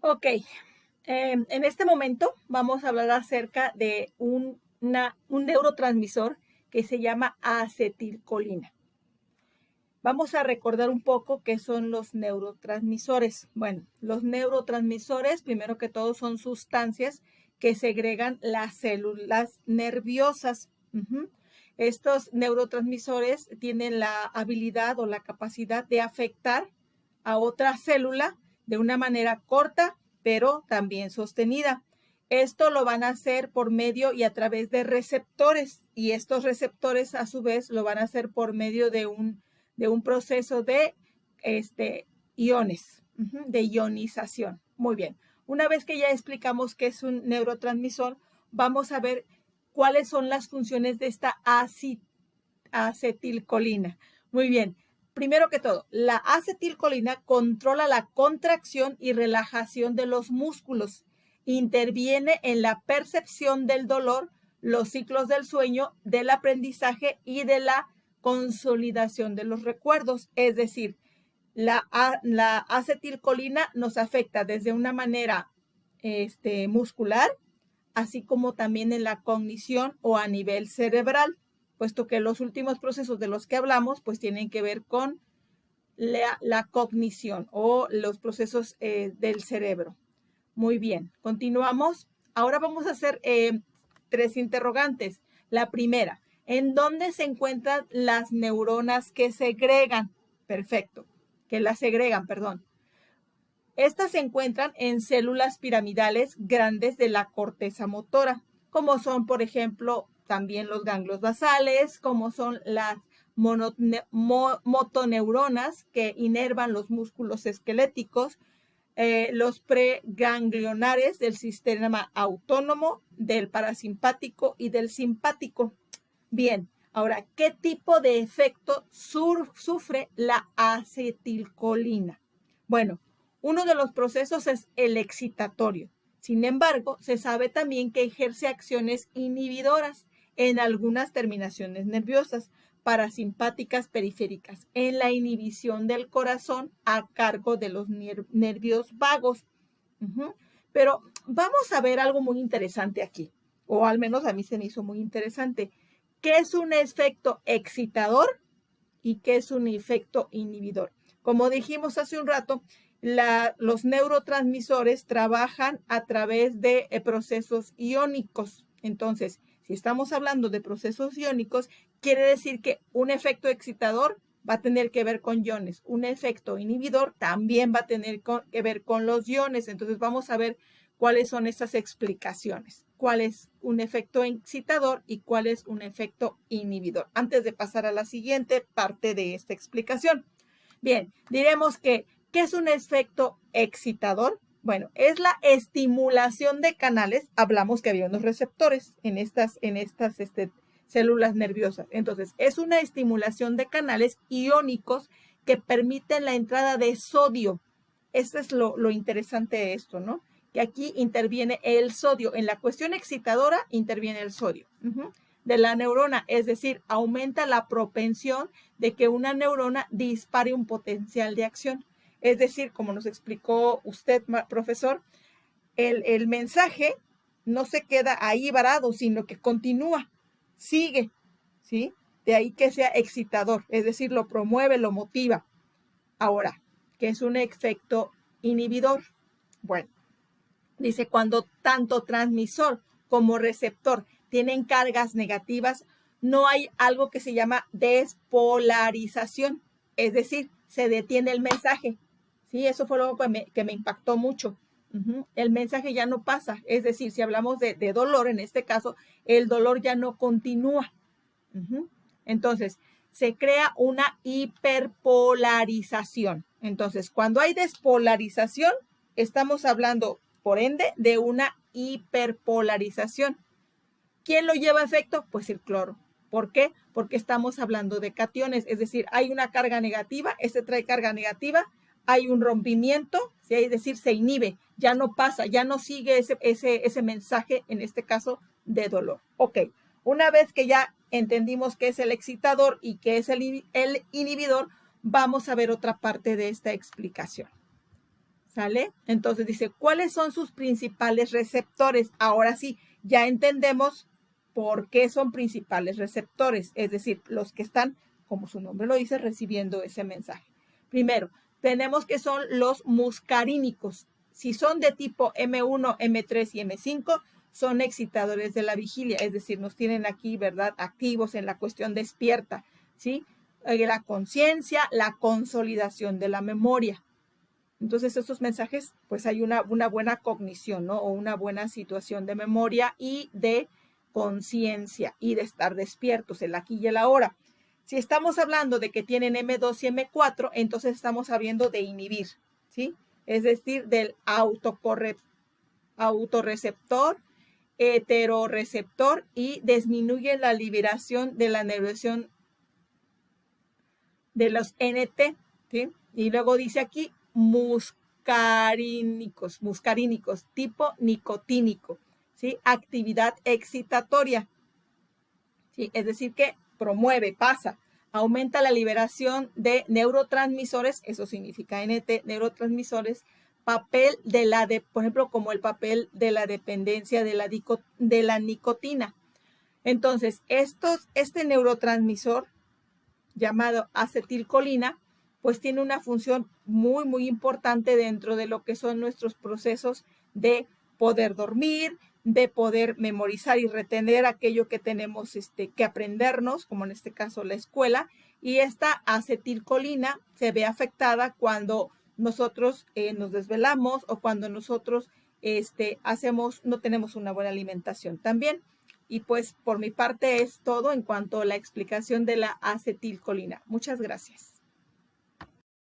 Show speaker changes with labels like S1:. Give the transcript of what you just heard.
S1: Ok, en este momento vamos a hablar acerca de un neurotransmisor que se llama acetilcolina. Vamos a recordar un poco qué son los neurotransmisores. Bueno, los neurotransmisores, primero que todo, son sustancias que segregan las células nerviosas. Estos neurotransmisores tienen la habilidad o la capacidad de afectar a otra célula de una manera corta, pero también sostenida. Esto lo van a hacer por medio y a través de receptores, y estos receptores a su vez lo van a hacer por medio de un proceso de iones, de ionización. Muy bien. Una vez que ya explicamos qué es un neurotransmisor, vamos a ver cuáles son las funciones de esta acetilcolina. Muy bien. Primero que todo, la acetilcolina controla la contracción y relajación de los músculos. Interviene en la percepción del dolor, los ciclos del sueño, del aprendizaje y de la consolidación de los recuerdos. Es decir, la acetilcolina nos afecta desde una manera muscular, así como también en la cognición o a nivel cerebral, puesto que los últimos procesos de los que hablamos pues tienen que ver con la cognición o los procesos del cerebro. Muy bien, continuamos. Ahora vamos a hacer 3 interrogantes. La primera, ¿en dónde se encuentran las neuronas que segregan? Perfecto, que las segregan, perdón. Estas se encuentran en células piramidales grandes de la corteza motora, como son, por ejemplo, también los ganglios basales, como son las motoneuronas que inervan los músculos esqueléticos, los preganglionares del sistema autónomo, del parasimpático y del simpático. Bien, ahora, ¿qué tipo de efecto sufre la acetilcolina? Bueno, uno de los procesos es el excitatorio. Sin embargo, se sabe también que ejerce acciones inhibidoras en algunas terminaciones nerviosas, parasimpáticas periféricas, en la inhibición del corazón a cargo de los nervios vagos. Pero vamos a ver algo muy interesante aquí, o al menos a mí se me hizo muy interesante. ¿Qué es un efecto excitador y qué es un efecto inhibidor? Como dijimos hace un rato, los neurotransmisores trabajan a través de procesos iónicos. Entonces, si estamos hablando de procesos iónicos, quiere decir que un efecto excitador va a tener que ver con iones. Un efecto inhibidor también va a tener que ver con los iones. Entonces, vamos a ver cuáles son estas explicaciones. ¿Cuál es un efecto excitador y cuál es un efecto inhibidor? Antes de pasar a la siguiente parte de esta explicación. Bien, diremos que, ¿qué es un efecto excitador? Bueno, es la estimulación de canales. Hablamos que había unos receptores en estas células nerviosas. Entonces, es una estimulación de canales iónicos que permiten la entrada de sodio. Eso es lo interesante de esto, ¿no? Que aquí interviene el sodio. En la cuestión excitadora interviene el sodio. De la neurona, es decir, aumenta la propensión de que una neurona dispare un potencial de acción. Es decir, como nos explicó usted, profesor, el mensaje no se queda ahí varado, sino que continúa, sigue, ¿sí? De ahí que sea excitador, es decir, lo promueve, lo motiva. Ahora, ¿qué es un efecto inhibidor? Bueno, dice, cuando tanto transmisor como receptor tienen cargas negativas, no hay algo que se llama despolarización, es decir, se detiene el mensaje. Sí, eso fue algo que me impactó mucho. El mensaje ya no pasa, es decir, si hablamos de dolor, en este caso, el dolor ya no continúa. Entonces, se crea una hiperpolarización. Entonces, cuando hay despolarización, estamos hablando, por ende, de una hiperpolarización. ¿Quién lo lleva a efecto? Pues el cloro. ¿Por qué? Porque estamos hablando de cationes, es decir, hay una carga negativa, este trae carga negativa, hay un rompimiento, es decir, se inhibe, ya no pasa, ya no sigue ese mensaje, en este caso, de dolor. Ok, una vez que ya entendimos qué es el excitador y qué es el inhibidor, vamos a ver otra parte de esta explicación. ¿Sale? Entonces dice, ¿cuáles son sus principales receptores? Ahora sí, ya entendemos por qué son principales receptores, es decir, los que están, como su nombre lo dice, recibiendo ese mensaje. Primero, tenemos que son los muscarínicos. Si son de tipo M1, M3 y M5, son excitadores de la vigilia, es decir, nos tienen aquí, ¿verdad?, activos en la cuestión despierta, ¿sí? La conciencia, la consolidación de la memoria. Entonces, estos mensajes, pues hay una buena cognición, ¿no? O una buena situación de memoria y de conciencia y de estar despiertos, el aquí y el ahora. Si estamos hablando de que tienen M2 y M4, entonces estamos hablando de inhibir, ¿sí? Es decir, del autorreceptor, heteroreceptor y disminuye la liberación de la neurona de los NT, ¿sí? Y luego dice aquí muscarínicos, tipo nicotínico, ¿sí? Actividad excitatoria, ¿sí? Es decir, que promueve, pasa, aumenta la liberación de neurotransmisores, eso significa NT, neurotransmisores, papel por ejemplo, como el papel de la dependencia de la nicotina. Entonces, este neurotransmisor llamado acetilcolina, pues tiene una función muy importante dentro de lo que son nuestros procesos de poder dormir, de poder memorizar y retener aquello que tenemos que aprendernos, como en este caso la escuela, y esta acetilcolina se ve afectada cuando nosotros nos desvelamos o cuando nosotros no tenemos una buena alimentación también. Y pues por mi parte es todo en cuanto a la explicación de la acetilcolina. Muchas gracias.